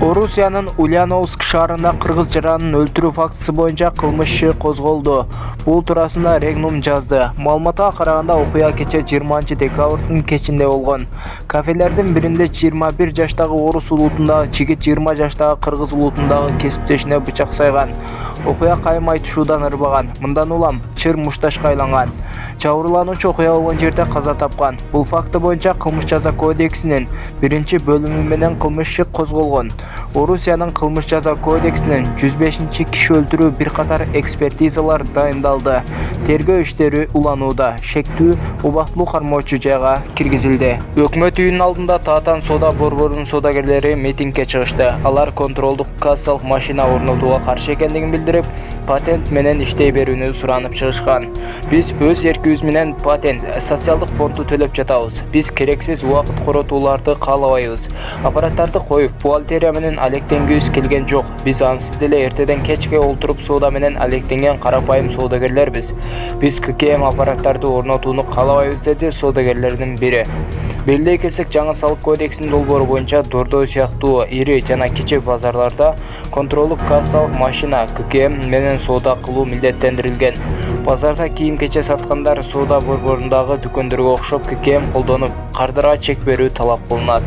Орусиянын Ульяновск шаарында кыргыз жаранын өлтүрүү фактысы боюнча кылмыш иши козголду. Бул туурасында Регнум жазды. Маалыматка караганда окуя кече 20-декабрдын кечинде болгон. Кафелердин биринде 21 жаштагы орус улутундагы жигит 20 жаштагы кыргыз улутундагы кесиптешине бычак сайган. Окуя кайым айтышуудан ырбаган. Мындан улам чыр мушташка айланган. Жабырлануучу окуя болгон жерде каза тапкан. Бул факты боюнча кылмыш жаза кодексинин 1-бөлүмү менен кылмыш иши козголгон. Орусиянын кылмыш жаза кодексинин 105-киши өлтүрүү бир катар экспертизалар дайындалды. Тергөө иштери уланууда. Шектүү убактылуу кармоочу жайга киргизилди. Өкмөт үйүнүн алдында Таатан соода борборунун соодагерлери митингге чыгышты. Алар контролдук кассалык машина орнотууга каршы экендигин билдирип, патент менен иштей берүүнү суранып чыгышкан. Биз өз эркибиз менен патент, социалдык фонду төлөп жатабыз. Биз керексиз убакыт коротууларды каалабайбыз. Аппараттарды коюп, бухгалтерия менен алектенгибиз келген жок. Биз ансыз деле эртеден кечке олтуруп соода менен алектенген карапайым соодагерлербиз. Биз ККМ аппараттарды орнотууну каалабайбыз, деди соодагерлердин бири. Белгилей келсек, жаңы салык кодексинин долбоору боюнча Дордой сыяктуу ири жана кичи базарларда контролдук кассалык машина ККМ менен соода кылуу милдеттендирилген. Базарда кийим-кече саткандар соода борборундагы дүкөндөргө окшоп ККМ колдонуп, кардырга чек берүү талап кылынат.